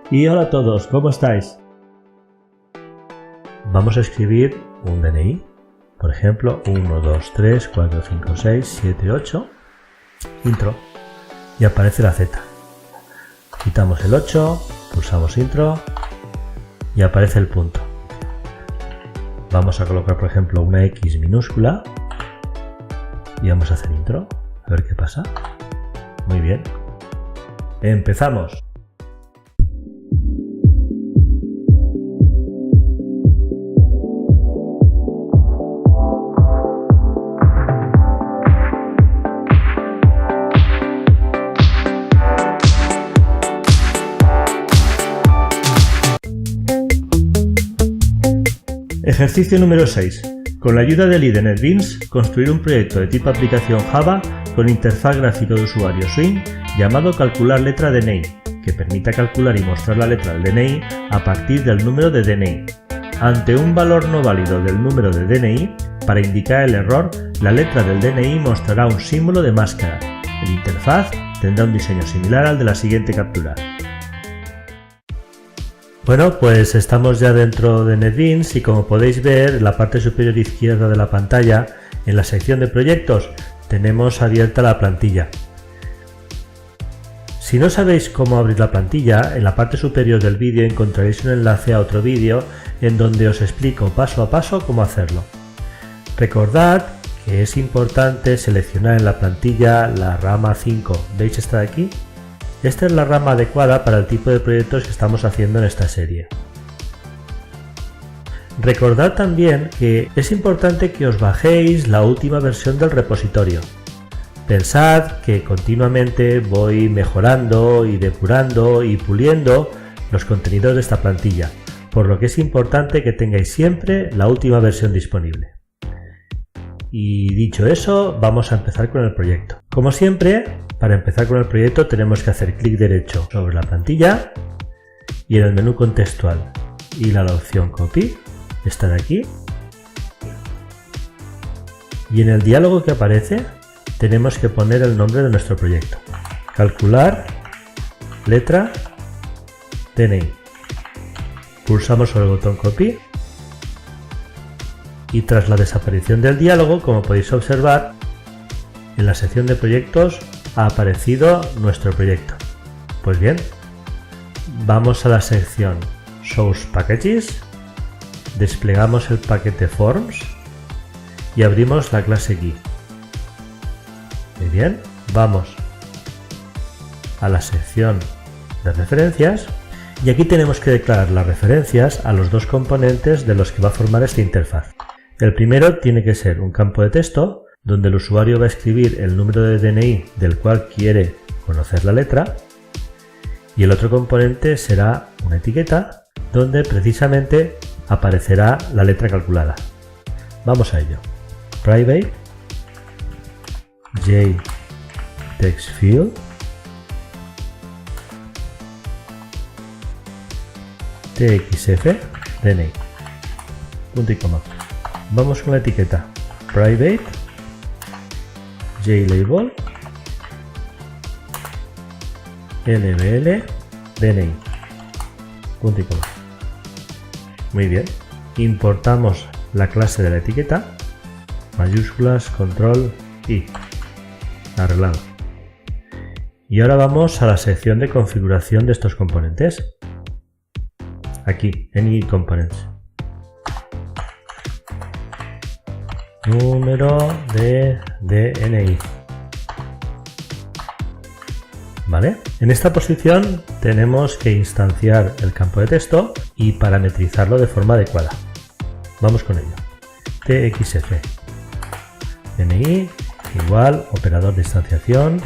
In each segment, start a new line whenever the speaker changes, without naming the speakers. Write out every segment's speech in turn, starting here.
Y hola a todos, ¿cómo estáis? Vamos a escribir un DNI, por ejemplo 1, 2, 3, 4, 5, 6, 7, 8, intro, y aparece la Z. Quitamos el 8, pulsamos intro y aparece el punto. Vamos a colocar por ejemplo una X minúscula y vamos a hacer intro, a ver qué pasa. Muy bien. ¡Empezamos! Ejercicio número 6. Con la ayuda del IDE NetBeans, construir un proyecto de tipo aplicación Java con interfaz gráfica de usuario Swing llamado Calcular letra DNI, que permita calcular y mostrar la letra del DNI a partir del número de DNI. Ante un valor no válido del número de DNI, para indicar el error, la letra del DNI mostrará un símbolo de máscara. El interfaz tendrá un diseño similar al de la siguiente captura. Bueno, pues estamos ya dentro de NetBeans y como podéis ver en la parte superior izquierda de la pantalla, en la sección de proyectos, tenemos abierta la plantilla. Si no sabéis cómo abrir la plantilla, en la parte superior del vídeo encontraréis un enlace a otro vídeo en donde os explico paso a paso cómo hacerlo. Recordad que es importante seleccionar en la plantilla la rama 5. ¿Veis esta de aquí? Esta es la rama adecuada para el tipo de proyectos que estamos haciendo en esta serie. Recordad también que es importante que os bajéis la última versión del repositorio. Pensad que continuamente voy mejorando y depurando y puliendo los contenidos de esta plantilla, por lo que es importante que tengáis siempre la última versión disponible. Y dicho eso, vamos a empezar con el proyecto. Como siempre, para empezar con el proyecto tenemos que hacer clic derecho sobre la plantilla y en el menú contextual ir a la opción Copy, esta de aquí, y en el diálogo que aparece tenemos que poner el nombre de nuestro proyecto. Calcular letra DNI. Pulsamos sobre el botón Copy y tras la desaparición del diálogo, como podéis observar, en la sección de proyectos ha aparecido nuestro proyecto. Pues bien, vamos a la sección Source Packages, desplegamos el paquete Forms y abrimos la clase Key. Muy bien, vamos a la sección de referencias y aquí tenemos que declarar las referencias a los dos componentes de los que va a formar esta interfaz. El primero tiene que ser un campo de texto donde el usuario va a escribir el número de DNI del cual quiere conocer la letra, y el otro componente será una etiqueta donde precisamente aparecerá la letra calculada. Vamos a ello. Private JTextField TXF DNI. Punto y coma. Vamos con la etiqueta Private JLabel LBL DNI. Punto y coma. Muy bien. Importamos la clase de la etiqueta, mayúsculas, control I. Arreglado. Y ahora vamos a la sección de configuración de estos componentes. Aquí, en Any Components. Número de DNI. ¿Vale? En esta posición tenemos que instanciar el campo de texto y parametrizarlo de forma adecuada. Vamos con ello. TXF DNI igual operador de instanciación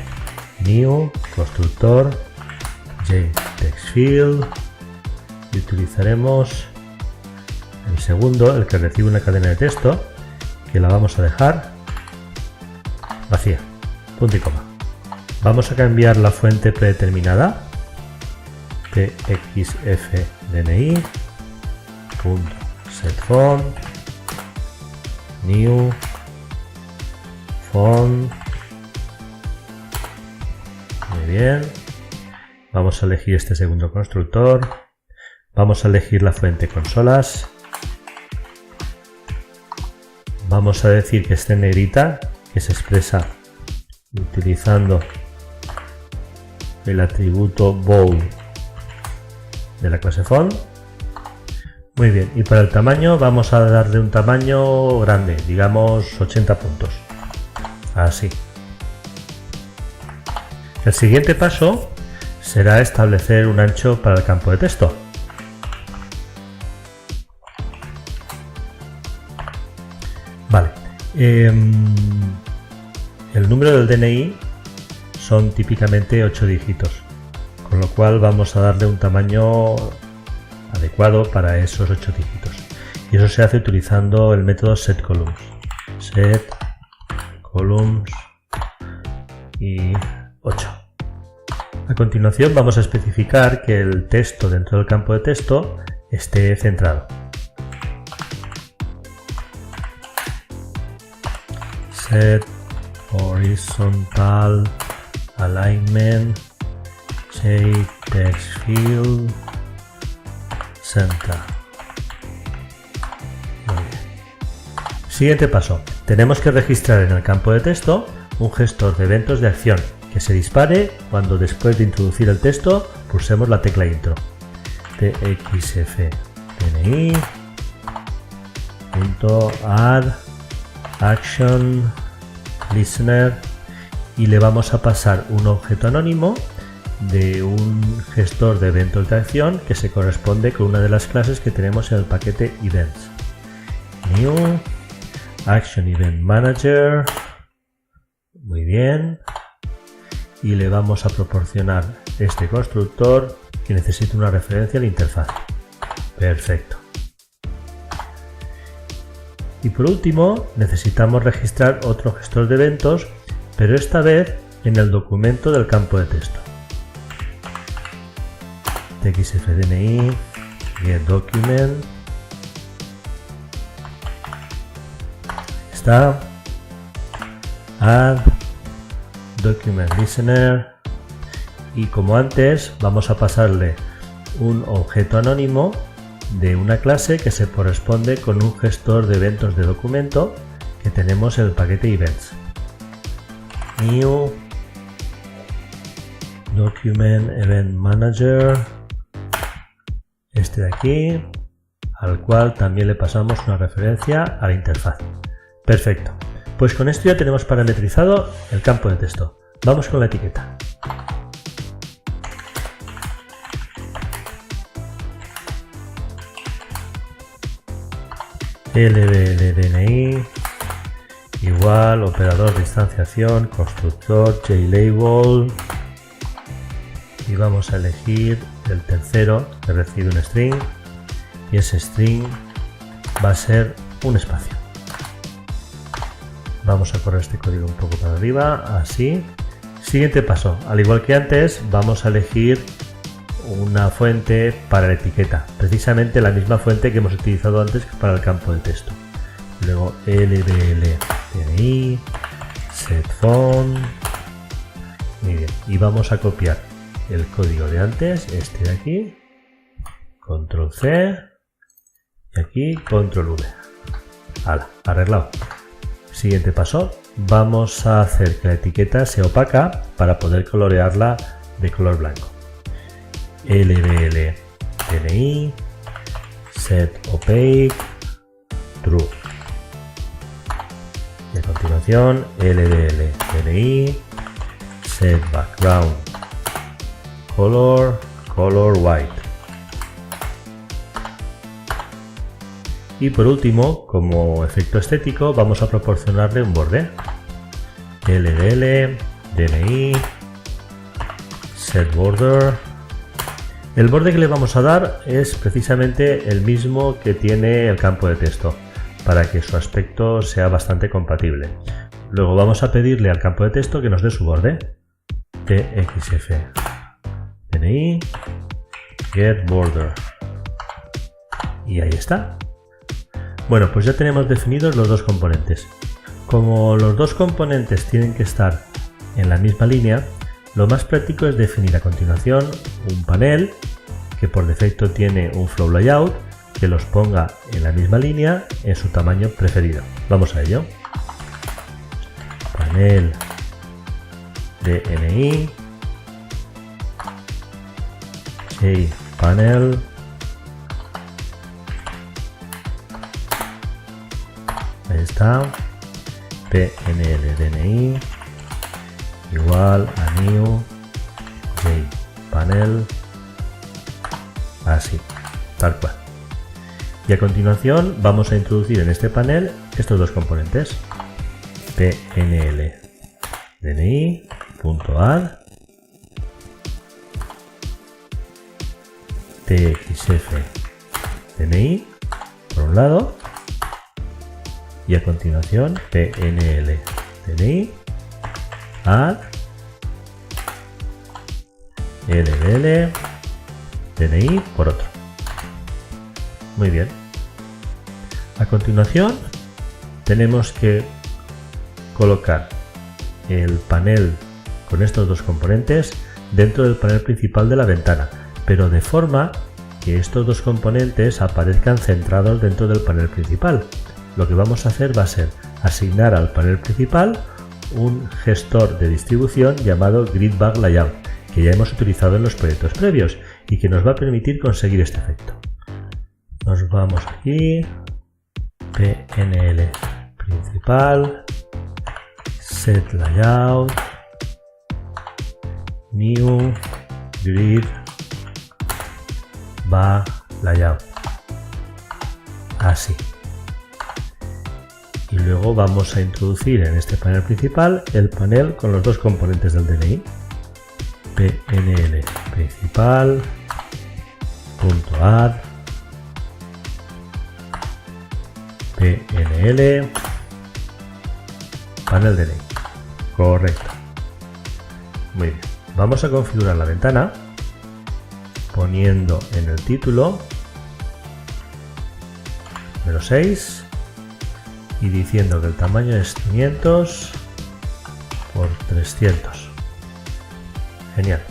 new constructor JTextField y utilizaremos el segundo, el que recibe una cadena de texto, que la vamos a dejar vacía, punto y coma. Vamos a cambiar la fuente predeterminada txfdni .setFont new font. Muy bien. Vamos a elegir este segundo constructor. Vamos a elegir la fuente consolas. Vamos a decir que esté en negrita, que se expresa utilizando el atributo bold de la clase font. Muy bien, y para el tamaño vamos a darle un tamaño grande, digamos 80 puntos. Así. El siguiente paso será establecer un ancho para el campo de texto. Vale. El número del DNI son típicamente 8 dígitos, con lo cual vamos a darle un tamaño adecuado para esos 8 dígitos. Y eso se hace utilizando el método setColumns. setColumns y 8. A continuación vamos a especificar que el texto dentro del campo de texto esté centrado. Set horizontal alignment shape text field center. Muy bien. Siguiente paso. Tenemos que registrar en el campo de texto un gestor de eventos de acción que se dispare cuando después de introducir el texto pulsemos la tecla intro. txfdni.add action listener y le vamos a pasar un objeto anónimo de un gestor de eventos de acción que se corresponde con una de las clases que tenemos en el paquete events. New action event manager. Muy bien. Y le vamos a proporcionar este constructor que necesita una referencia a la interfaz. Perfecto. Y por último necesitamos registrar otro gestor de eventos, pero esta vez en el documento del campo de texto. txfdni get document. Está add document listener y como antes vamos a pasarle un objeto anónimo de una clase que se corresponde con un gestor de eventos de documento que tenemos en el paquete events. New document event manager, este de aquí, al cual también le pasamos una referencia a la interfaz. Perfecto, pues con esto ya tenemos parametrizado el campo de texto. Vamos con la etiqueta. LBLDNI igual operador de instanciación, constructor, JLabel y vamos a elegir el tercero que recibe un string y ese string va a ser un espacio. Vamos a correr este código un poco para arriba, así. Siguiente paso, al igual que antes vamos a elegir una fuente para la etiqueta, precisamente la misma fuente que hemos utilizado antes para el campo de texto. Luego LBLDNI, setFont. Muy bien, y vamos a copiar el código de antes, este de aquí, control C y aquí control V. ¡Hala! Arreglado. Siguiente paso, vamos a hacer que la etiqueta sea opaca para poder colorearla de color blanco. LBLDNI set opaque true y a continuación LBLDNI set background color white y por último, como efecto estético, vamos a proporcionarle un borde. LBLDNI set border. El borde que le vamos a dar es precisamente el mismo que tiene el campo de texto, para que su aspecto sea bastante compatible. Luego vamos a pedirle al campo de texto que nos dé su borde. txfdni get border. Y ahí está. Bueno, pues ya tenemos definidos los dos componentes. Como los dos componentes tienen que estar en la misma línea, Lo más práctico es definir a continuación un panel que por defecto tiene un flow layout que los ponga en la misma línea en su tamaño preferido. Vamos a ello. Panel DNI, JPanel, ahí está, PNL DNI igual a new JPanel, así, tal cual. Y a continuación vamos a introducir en este panel estos dos componentes, PNL DNI.add, TXF DNI por un lado y a continuación PNL DNI add LDL DNI por otro. Muy bien. A continuación tenemos que colocar el panel con estos dos componentes dentro del panel principal de la ventana, pero de forma que estos dos componentes aparezcan centrados dentro del panel principal. Lo que vamos a hacer va a ser asignar al panel principal un gestor de distribución llamado GridBag Layout, que ya hemos utilizado en los proyectos previos y que nos va a permitir conseguir este efecto. Nos vamos aquí, PNL principal, Set Layout, New Grid Bag Layout, así. Y luego vamos a introducir en este panel principal el panel con los dos componentes del DNI, PNL principal, .add, PNL, panel DNI. Correcto. Muy bien. Vamos a configurar la ventana poniendo en el título número 6 y diciendo que el tamaño es 500 por 300. Genial.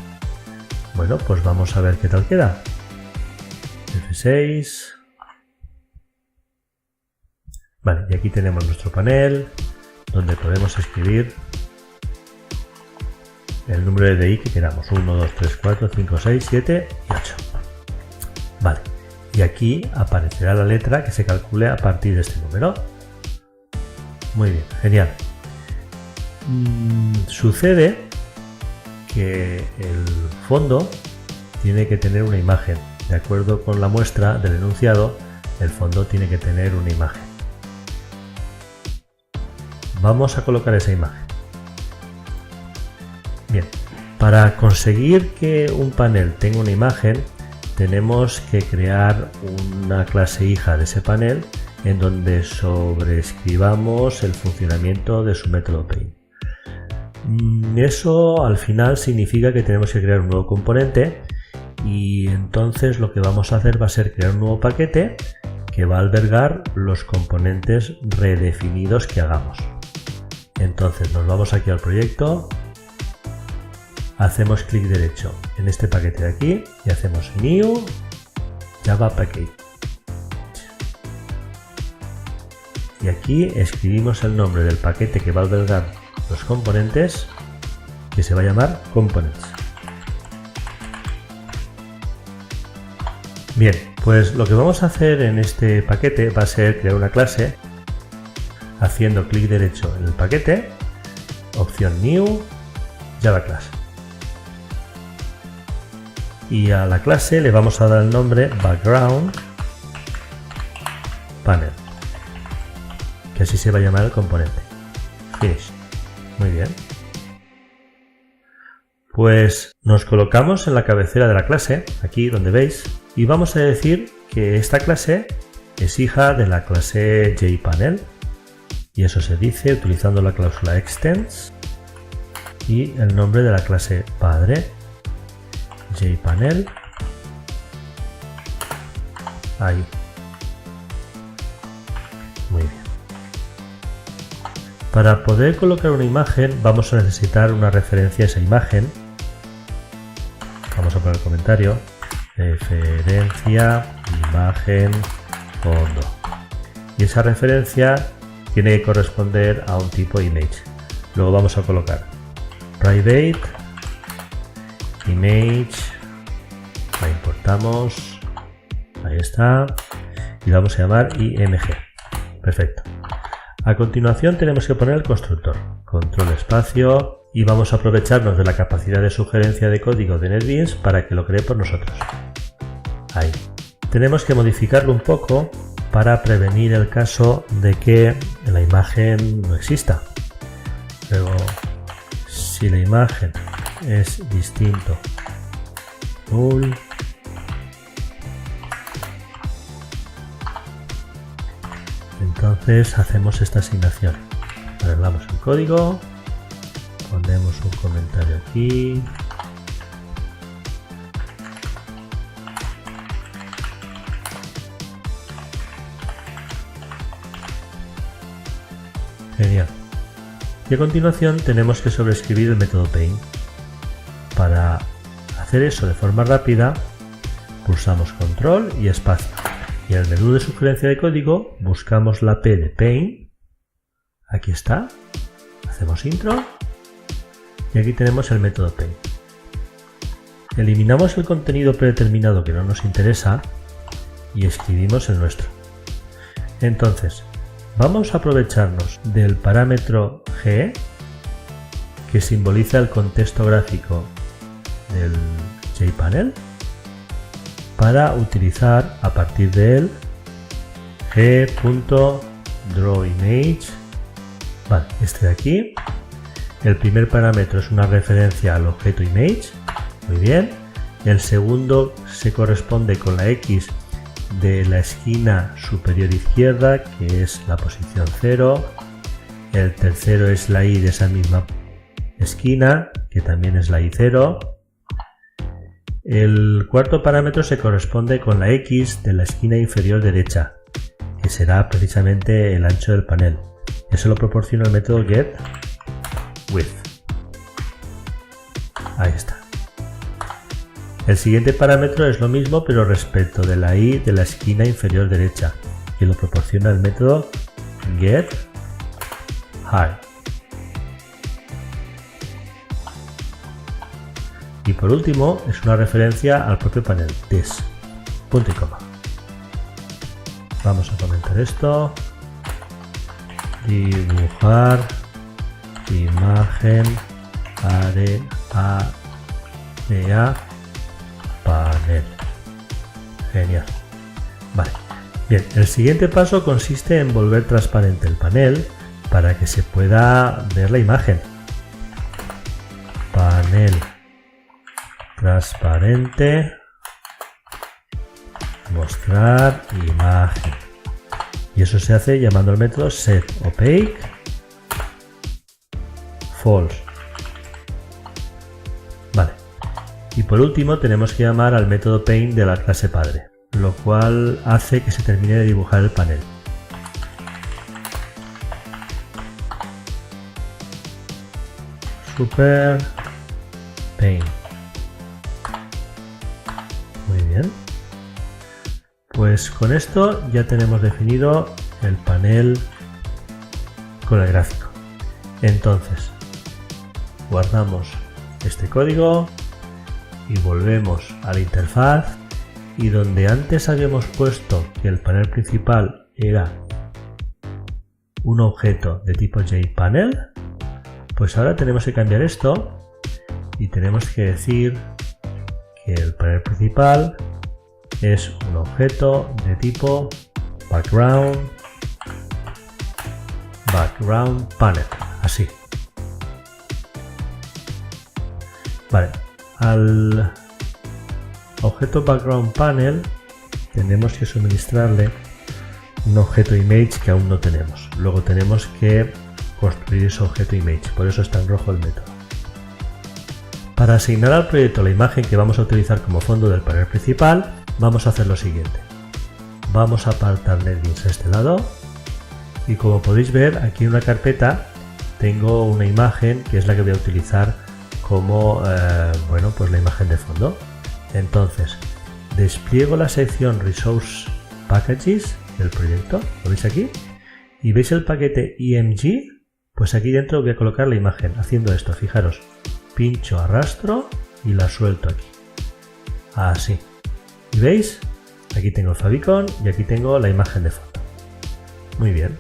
Bueno, pues vamos a ver qué tal queda. F6. Vale, y aquí tenemos nuestro panel donde podemos escribir el número de DNI que queramos, 1, 2, 3, 4, 5, 6, 7 y 8. Vale, y aquí aparecerá la letra que se calcule a partir de este número. Muy bien, genial. Sucede que el fondo tiene que tener una imagen. De acuerdo con la muestra del enunciado, el fondo tiene que tener una imagen. Vamos a colocar esa imagen. Bien, para conseguir que un panel tenga una imagen, tenemos que crear una clase hija de ese panel en donde sobreescribamos el funcionamiento de su método Paint. Eso al final significa que tenemos que crear un nuevo componente y entonces lo que vamos a hacer va a ser crear un nuevo paquete que va a albergar los componentes redefinidos que hagamos. Entonces nos vamos aquí al proyecto, hacemos clic derecho en este paquete de aquí y hacemos New Java Package. Y aquí escribimos el nombre del paquete que va a albergar los componentes, que se va a llamar Components. Bien, pues lo que vamos a hacer en este paquete va a ser crear una clase haciendo clic derecho en el paquete, opción New, Java Class. Y a la clase le vamos a dar el nombre Background Panel, que así se va a llamar el componente. Finish. Muy bien. Pues nos colocamos en la cabecera de la clase, aquí donde veis, y vamos a decir que esta clase es hija de la clase JPanel, y eso se dice utilizando la cláusula extends y el nombre de la clase padre, JPanel, ahí. Muy bien. Para poder colocar una imagen vamos a necesitar una referencia a esa imagen con el comentario, referencia, imagen, fondo. Y esa referencia tiene que corresponder a un tipo image. Luego vamos a colocar private image, la importamos, ahí está, y la vamos a llamar img. Perfecto. A continuación tenemos que poner el constructor, control espacio, y vamos a aprovecharnos de la capacidad de sugerencia de código de NetBeans para que lo cree por nosotros. Ahí. Tenemos que modificarlo un poco para prevenir el caso de que la imagen no exista. Luego, si la imagen es distinto null, entonces hacemos esta asignación. Arreglamos el código, ponemos un comentario aquí, genial. Y a continuación tenemos que sobreescribir el método paint. Para hacer eso de forma rápida, pulsamos control y espacio. Y en el menú de sugerencia de código buscamos la P de paint. Aquí está. Hacemos intro. Y aquí tenemos el método paint. Eliminamos el contenido predeterminado que no nos interesa y escribimos el nuestro. Entonces, vamos a aprovecharnos del parámetro G, que simboliza el contexto gráfico del JPanel, para utilizar a partir de él g.drawImage. Vale, este de aquí. El primer parámetro es una referencia al objeto image. Muy bien. El segundo se corresponde con la X de la esquina superior izquierda, que es la posición 0. El tercero es la Y de esa misma esquina, que también es la Y0. El cuarto parámetro se corresponde con la X de la esquina inferior derecha, que será precisamente el ancho del panel. Eso lo proporciona el método getWidth. Ahí está. El siguiente parámetro es lo mismo, pero respecto de la Y de la esquina inferior derecha, que lo proporciona el método getHeight. Y por último es una referencia al propio panel, this, punto y coma. Vamos a comentar esto. Dibujar imagen área panel. Genial. Vale. Bien, el siguiente paso consiste en volver transparente el panel para que se pueda ver la imagen. Panel transparente, mostrar imagen. Y eso se hace llamando al método setOpake false. Vale. Y por último tenemos que llamar al método paint de la clase padre, lo cual hace que se termine de dibujar el panel. Super paint. Muy bien. Pues con esto ya tenemos definido el panel con el gráfico. Entonces, guardamos este código y volvemos a la interfaz, y donde antes habíamos puesto que el panel principal era un objeto de tipo JPanel, pues ahora tenemos que cambiar esto y tenemos que decir que el panel principal es un objeto de tipo background panel, así. Vale, al objeto background panel tenemos que suministrarle un objeto image que aún no tenemos. Luego tenemos que construir ese objeto image, por eso está en rojo el método. Para asignar al proyecto la imagen que vamos a utilizar como fondo del panel principal, vamos a hacer lo siguiente. Vamos a apartar NetBeans a este lado, y como podéis ver, aquí en una carpeta tengo una imagen que es la que voy a utilizar como bueno, pues la imagen de fondo. Entonces, despliego la sección Resource Packages del proyecto, ¿lo veis aquí? Y veis el paquete img, pues aquí dentro voy a colocar la imagen haciendo esto, fijaros, pincho, arrastro y la suelto aquí, así. ¿Y veis? Aquí tengo el favicon y aquí tengo la imagen de fondo. Muy bien.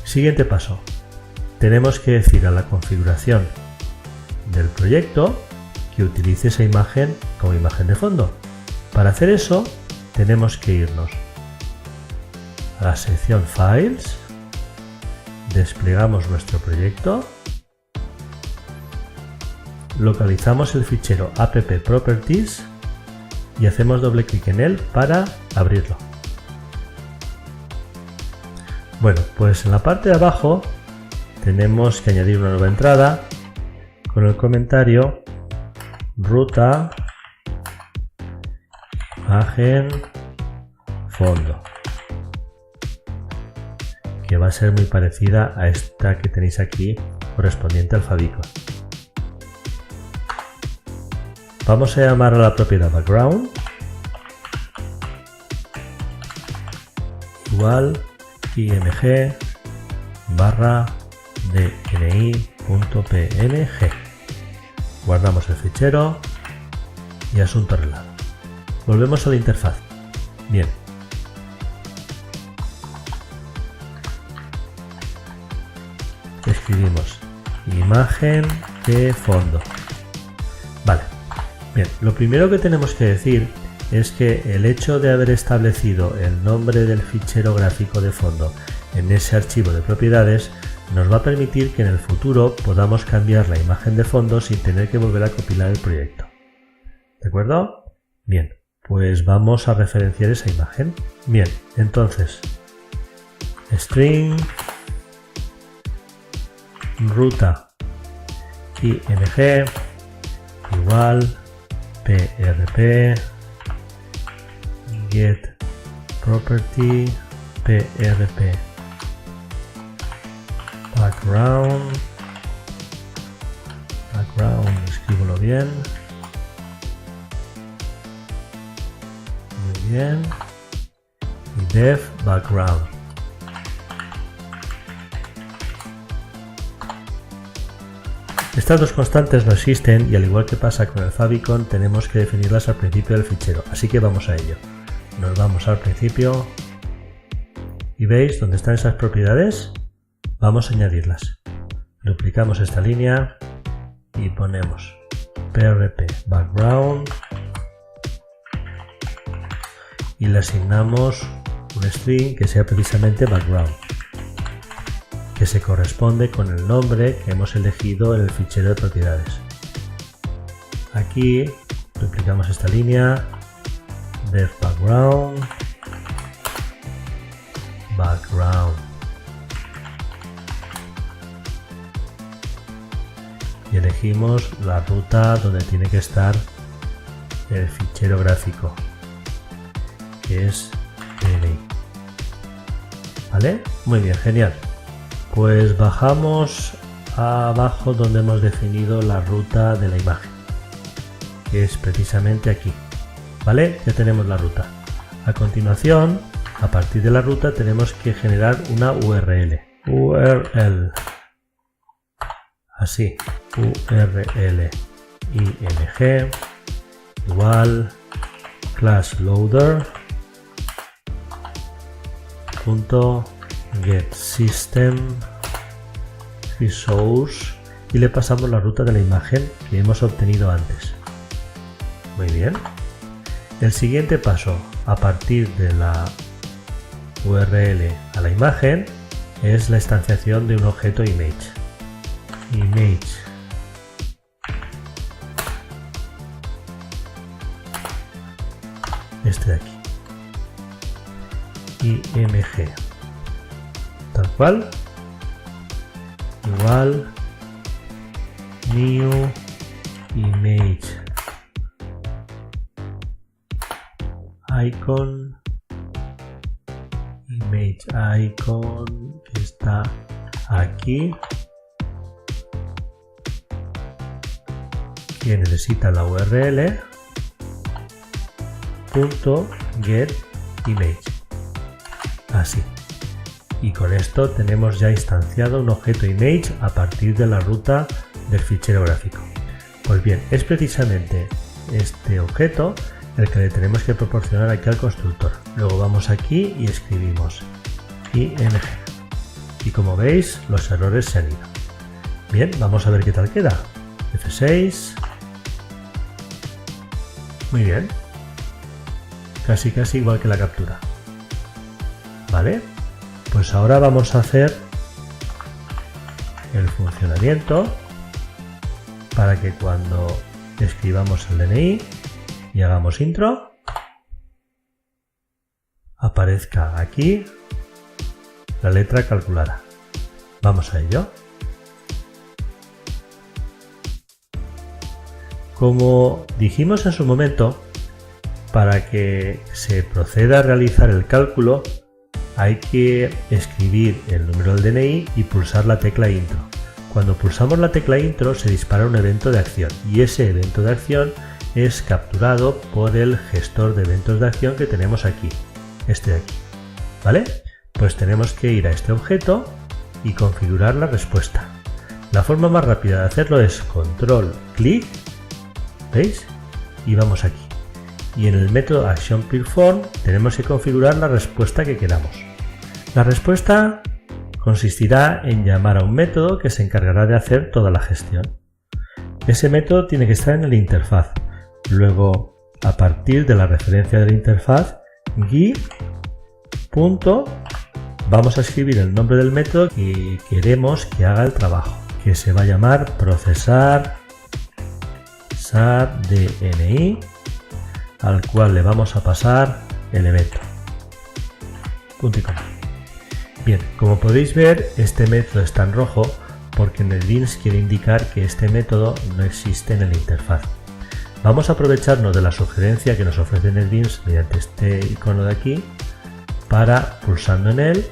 Siguiente paso. Tenemos que decir a la configuración del proyecto que utilice esa imagen como imagen de fondo. Para hacer eso tenemos que irnos a la sección Files, desplegamos nuestro proyecto, localizamos el fichero app properties y hacemos doble clic en él para abrirlo. Bueno, pues en la parte de abajo tenemos que añadir una nueva entrada con el comentario ruta imagen fondo, que va a ser muy parecida a esta que tenéis aquí correspondiente al favicon. Vamos a llamar a la propiedad background igual img barra dni.png. Guardamos el fichero y asunto arreglado. Volvemos a la interfaz. Bien. Escribimos imagen de fondo. Vale. Bien, lo primero que tenemos que decir es que el hecho de haber establecido el nombre del fichero gráfico de fondo en ese archivo de propiedades nos va a permitir que en el futuro podamos cambiar la imagen de fondo sin tener que volver a compilar el proyecto. ¿De acuerdo? Bien, pues vamos a referenciar esa imagen. Bien, entonces string ruta img igual prp get property prp background, escríbelo bien, muy bien, y def background. Estas dos constantes no existen y al igual que pasa con el favicon tenemos que definirlas al principio del fichero, así que vamos a ello. Nos vamos al principio y veis dónde están esas propiedades. Vamos a añadirlas. Duplicamos esta línea y ponemos prp background y le asignamos un string que sea precisamente background, que se corresponde con el nombre que hemos elegido en el fichero de propiedades. Aquí duplicamos esta línea, def background, y elegimos la ruta donde tiene que estar el fichero gráfico, que es DNI. ¿Vale? Muy bien, genial. Pues bajamos abajo donde hemos definido la ruta de la imagen, que es precisamente aquí. ¿Vale? Ya tenemos la ruta. A continuación, a partir de la ruta tenemos que generar una URL. Así, URL img igual class loader punto get system resource y le pasamos la ruta de la imagen que hemos obtenido antes. Muy bien. El siguiente paso a partir de la URL a la imagen es la instanciación de un objeto image. Este de aquí. img. Tal cual. Igual. New image. Icon. Image icon que está aquí. que necesita la URL .getImage. Así. Y con esto tenemos ya instanciado un objeto image a partir de la ruta del fichero gráfico. Pues bien, es precisamente este objeto el que le tenemos que proporcionar aquí al constructor. Luego vamos aquí y escribimos ing. Y como veis, los errores se han ido. Bien, vamos a ver qué tal queda. F6. Muy bien. Casi igual que la captura. ¿Vale? Pues ahora vamos a hacer el funcionamiento para que cuando escribamos el DNI y hagamos intro, aparezca aquí la letra calculada. Vamos a ello. Como dijimos en su momento, para que se proceda a realizar el cálculo hay que escribir el número del DNI y pulsar la tecla intro. Cuando pulsamos la tecla intro se dispara un evento de acción y ese evento de acción es capturado por el gestor de eventos de acción que tenemos aquí, este de aquí. ¿Vale? Pues tenemos que ir a este objeto y configurar la respuesta. La forma más rápida de hacerlo es control clic, ¿veis? Y vamos aquí. Y en el método ActionPerform tenemos que configurar la respuesta que queramos. La respuesta consistirá en llamar a un método que se encargará de hacer toda la gestión. Ese método tiene que estar en el interfaz. Luego, a partir de la referencia de la interfaz, vamos a escribir el nombre del método que queremos que haga el trabajo, que se va a llamar procesar DNI, al cual le vamos a pasar el evento. Punto y coma. Bien, como podéis ver, este método está en rojo porque NetBeans quiere indicar que este método no existe en la interfaz. Vamos a aprovecharnos de la sugerencia que nos ofrece NetBeans mediante este icono de aquí para, pulsando en él,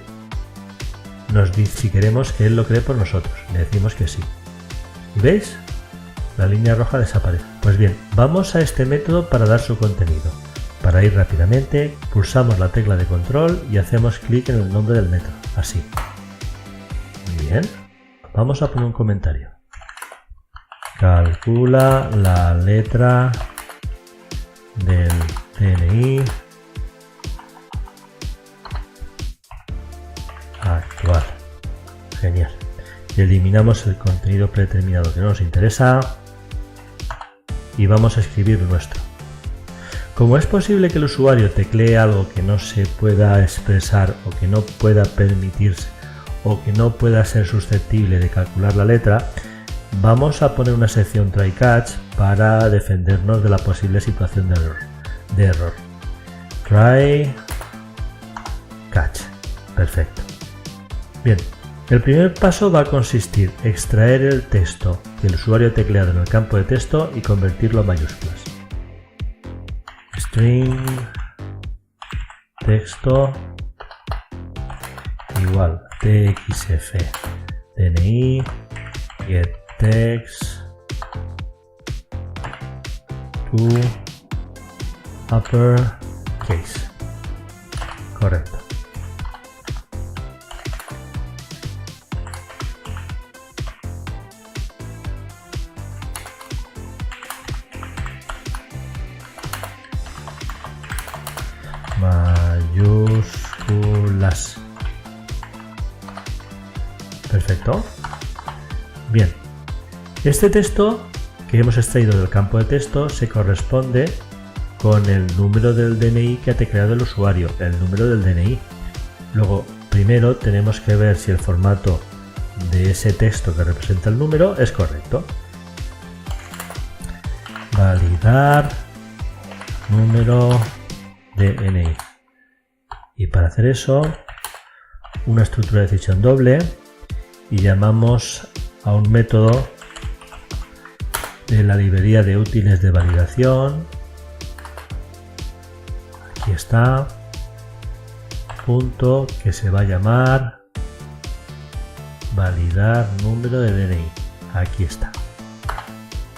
nos dice si queremos que él lo cree por nosotros. Le decimos que sí. ¿Y veis? La línea roja desaparece. Pues bien, vamos a este método para dar su contenido. Para ir rápidamente, pulsamos la tecla de control y hacemos clic en el nombre del método, así. Muy bien. Vamos a poner un comentario. Calcula la letra del DNI actual. Genial. Y eliminamos el contenido predeterminado que no nos interesa y vamos a escribir nuestro. Como es posible que el usuario teclee algo que no se pueda expresar o que no pueda permitirse o que no pueda ser susceptible de calcular la letra, vamos a poner una sección try catch para defendernos de la posible situación de error. Try catch. Perfecto. Bien, el primer paso va a consistir en extraer el texto que el usuario ha tecleado en el campo de texto y convertirlo a mayúsculas. String texto igual txf DNI get text to uppercase. Correcto. Mayúsculas. Perfecto. Bien. Este texto que hemos extraído del campo de texto se corresponde con el número del DNI que ha tecleado el usuario, el número del DNI. Luego, primero tenemos que ver si el formato de ese texto que representa el número es correcto. Validar número DNI. Y para hacer eso, una estructura de decisión doble y llamamos a un método de la librería de útiles de validación. Aquí está. Punto que se va a llamar validar número de DNI. Aquí está.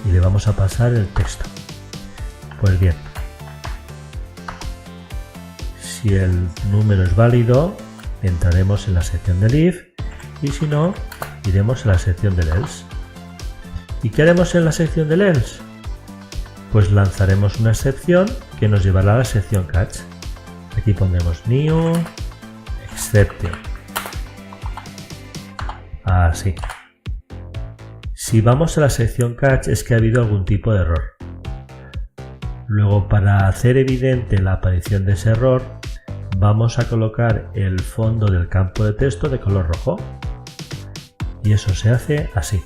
y le vamos a pasar el texto. Pues bien, si el número es válido, entraremos en la sección del if, y si no, iremos a la sección del else. ¿Y qué haremos en la sección del else? Pues lanzaremos una excepción que nos llevará a la sección catch. Aquí pondremos new exception. Así. Si vamos a la sección catch es que ha habido algún tipo de error. Luego, para hacer evidente la aparición de ese error, vamos a colocar el fondo del campo de texto de color rojo. Y eso se hace así.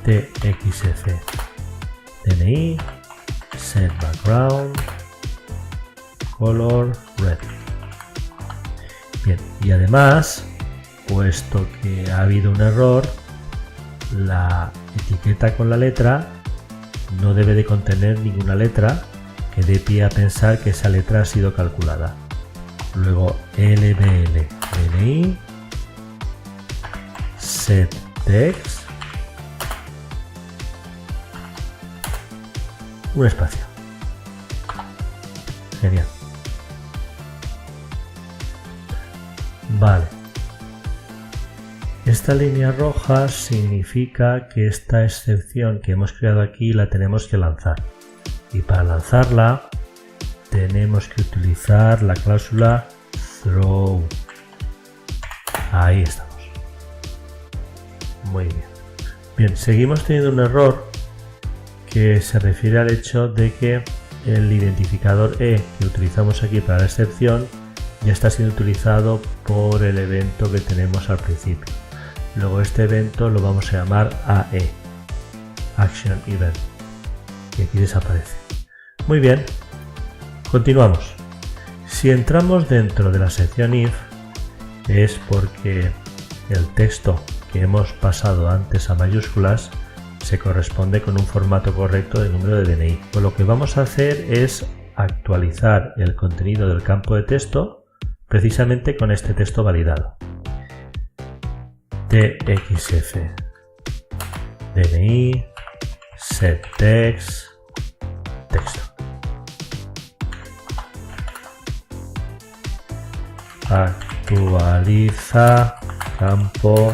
txf DNI set background color red. Bien, y además, puesto que ha habido un error, la etiqueta con la letra no debe de contener ninguna letra que dé pie a pensar que esa letra ha sido calculada. Luego lbl DNI set text un espacio. Genial. Vale. Esta línea roja significa que esta excepción que hemos creado aquí la tenemos que lanzar. Y para lanzarla tenemos que utilizar la cláusula throw. Ahí estamos. Muy bien. Bien, seguimos teniendo un error que se refiere al hecho de que el identificador E que utilizamos aquí para la excepción ya está siendo utilizado por el evento que tenemos al principio. Luego este evento lo vamos a llamar AE, Action Event, y aquí desaparece. Muy bien, continuamos. Si entramos dentro de la sección if es porque el texto que hemos pasado antes a mayúsculas se corresponde con un formato correcto de número de DNI. Pues lo que vamos a hacer es actualizar el contenido del campo de texto precisamente con este texto validado. txf DNI set text texto. Actualiza campo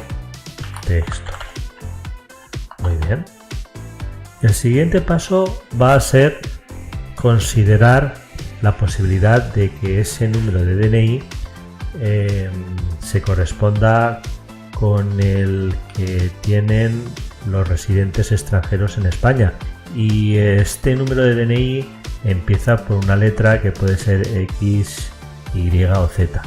texto. Muy bien. El siguiente paso va a ser considerar la posibilidad de que ese número de DNI se corresponda con el que tienen los residentes extranjeros en España. Y este número de DNI empieza por una letra que puede ser X, Y o Z.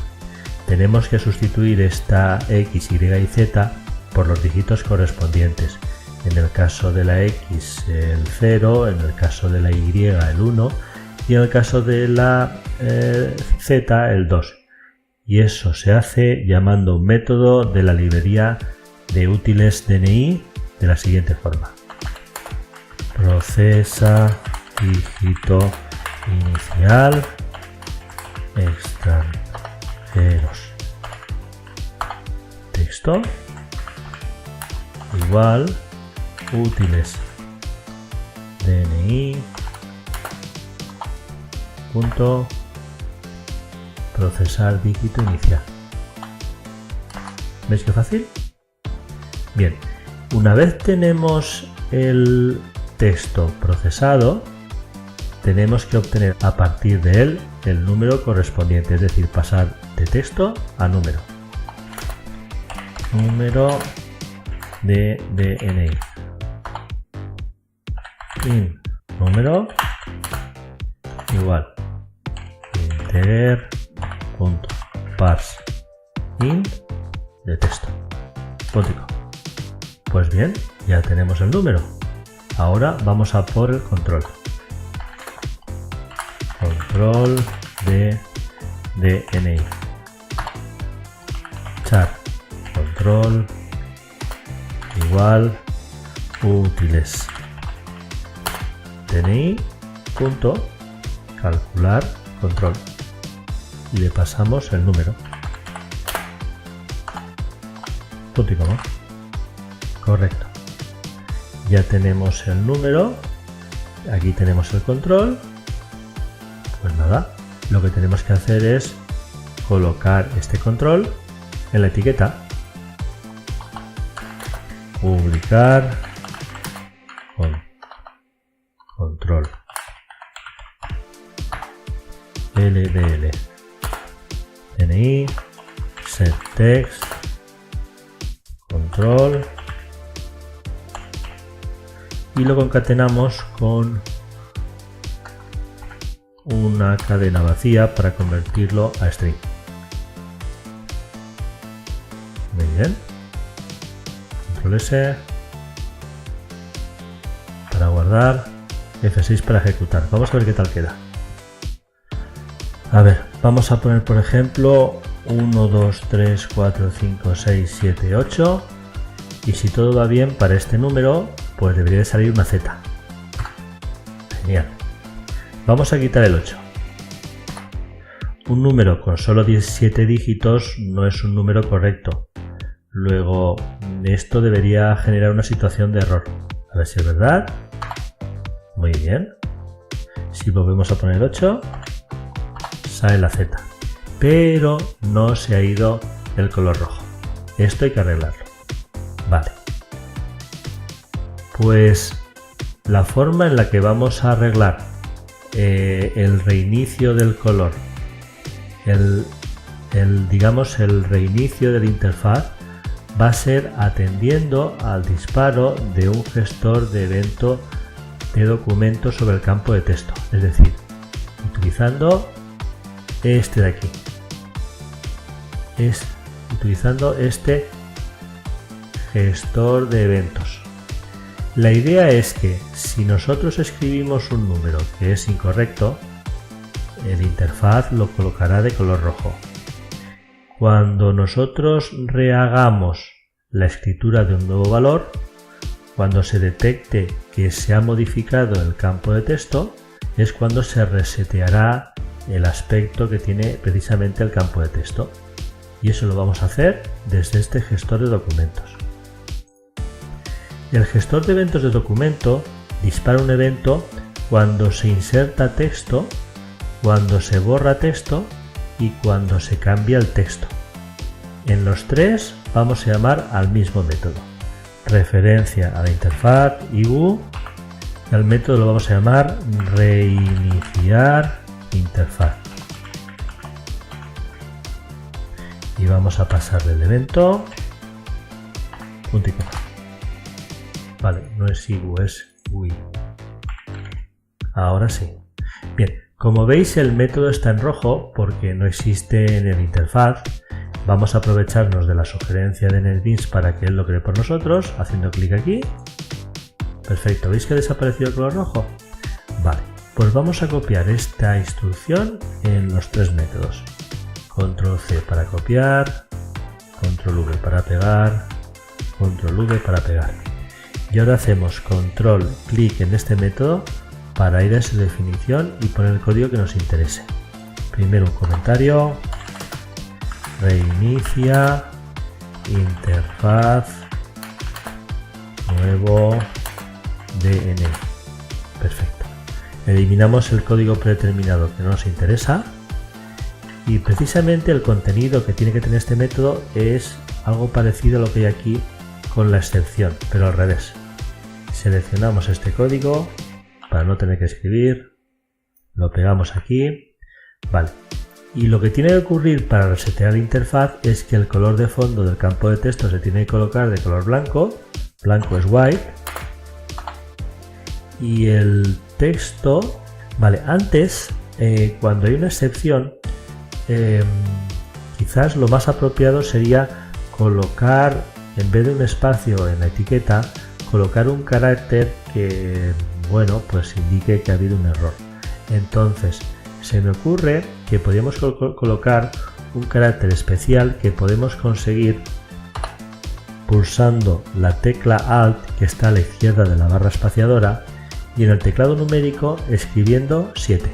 Tenemos que sustituir esta X, Y y Z por los dígitos correspondientes. En el caso de la X el 0, en el caso de la Y el 1 y en el caso de la Z el 2. Y eso se hace llamando un método de la librería de útiles DNI de la siguiente forma. Procesa dígito inicial extranjeros. Texto igual útiles DNI punto procesar dígito inicial. ¿Veis qué fácil? Bien, una vez tenemos el texto procesado, tenemos que obtener a partir de él el número correspondiente, es decir, pasar de texto a número. Número de DNI. In número igual integer punto parse in de texto. Puntico. Pues bien, ya tenemos el número. Ahora vamos a por el control. Control de DNI. Char control igual útiles DNI punto calcular control y le pasamos el número. Punto y coma. Correcto. Ya tenemos el número, aquí tenemos el control. Pues nada, lo que tenemos que hacer es colocar este control en la etiqueta. Publicar con control LDL DNI setText control y lo concatenamos con una cadena vacía para convertirlo a string. Muy bien. Control S para guardar, F6 para ejecutar. Vamos a ver qué tal queda. A ver, vamos a poner por ejemplo 1, 2, 3, 4, 5, 6, 7, 8 y si todo va bien para este número pues debería de salir una Z. Genial. Vamos a quitar el 8. Un número con solo 17 dígitos no es un número correcto. Luego esto debería generar una situación de error. A ver si es verdad. Muy bien. Si volvemos a poner 8 sale la Z, pero no se ha ido el color rojo. Esto hay que arreglarlo. Vale. Pues la forma en la que vamos a arreglar el reinicio del color, digamos el reinicio de la interfaz, va a ser atendiendo al disparo de un gestor de evento de documento sobre el campo de texto, es decir, utilizando este de aquí, utilizando este gestor de eventos. La idea es que si nosotros escribimos un número que es incorrecto, el interfaz lo colocará de color rojo. Cuando nosotros rehagamos la escritura de un nuevo valor, cuando se detecte que se ha modificado el campo de texto, es cuando se reseteará el aspecto que tiene precisamente el campo de texto. Y eso lo vamos a hacer desde este gestor de documentos. El gestor de eventos de documento dispara un evento cuando se inserta texto, cuando se borra texto y cuando se cambia el texto. En los tres vamos a llamar al mismo método. Referencia a la interfaz IU. Al método lo vamos a llamar reiniciar interfaz. Y vamos a pasarle el evento. Punto y coma. Vale, no es IU, es UI. Ahora sí. Bien, como veis el método está en rojo porque no existe en el interfaz. Vamos a aprovecharnos de la sugerencia de NetBeans para que él lo cree por nosotros, haciendo clic aquí. Perfecto, ¿veis que ha desaparecido el color rojo? Vale, pues vamos a copiar esta instrucción en los tres métodos. Control C para copiar, Control V para pegar, Control V para pegar. Y ahora hacemos control clic en este método para ir a su definición y poner el código que nos interese. Primero un comentario, reinicia interfaz nuevo DNI. Perfecto. Eliminamos el código predeterminado que no nos interesa y precisamente el contenido que tiene que tener este método es algo parecido a lo que hay aquí con la excepción, pero al revés. Seleccionamos este código para no tener que escribir, lo pegamos aquí, vale. Y lo que tiene que ocurrir para resetear la interfaz es que el color de fondo del campo de texto se tiene que colocar de color blanco, blanco es white, y el texto, vale, antes cuando hay una excepción, quizás lo más apropiado sería colocar, en vez de un espacio en la etiqueta, colocar un carácter que, bueno, pues indique que ha habido un error. Entonces, se me ocurre que podríamos colocar un carácter especial que podemos conseguir pulsando la tecla Alt que está a la izquierda de la barra espaciadora y en el teclado numérico escribiendo 7.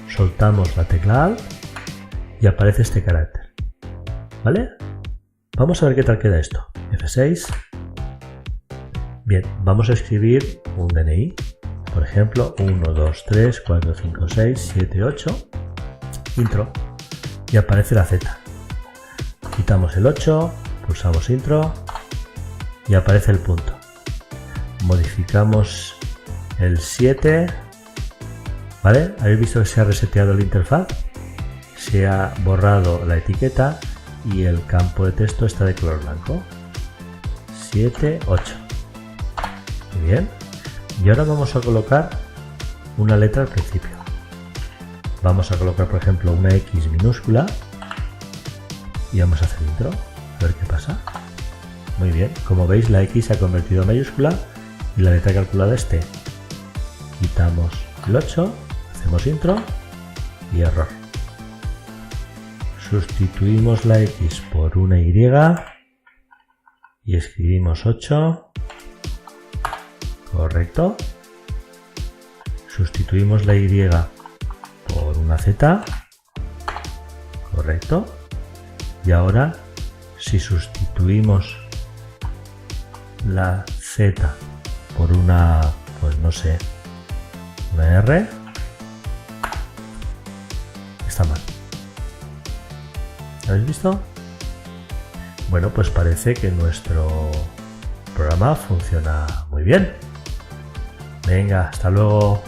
Soltamos la tecla Alt y aparece este carácter. ¿Vale? Vamos a ver qué tal queda esto. F6. Bien, vamos a escribir un DNI. Por ejemplo, 1, 2, 3, 4, 5, 6, 7, 8. Intro. Y aparece la Z. Quitamos el 8, pulsamos intro y aparece el punto. Modificamos el 7. ¿Vale? ¿Habéis visto que se ha reseteado la interfaz? Se ha borrado la etiqueta y el campo de texto está de color blanco. 7, 8. Muy bien. Y ahora vamos a colocar una letra al principio. Vamos a colocar, por ejemplo, una X minúscula y vamos a hacer intro. A ver qué pasa. Muy bien. Como veis, la X se ha convertido en mayúscula y la letra calculada es T. Quitamos el 8, hacemos intro y error. Sustituimos la X por una Y y escribimos 8. Correcto. Sustituimos la Y por una Z. Correcto. Y ahora, si sustituimos la Z por una, pues no sé, una R, está mal. ¿Habéis visto? Bueno, pues parece que nuestro programa funciona muy bien. Venga, hasta luego.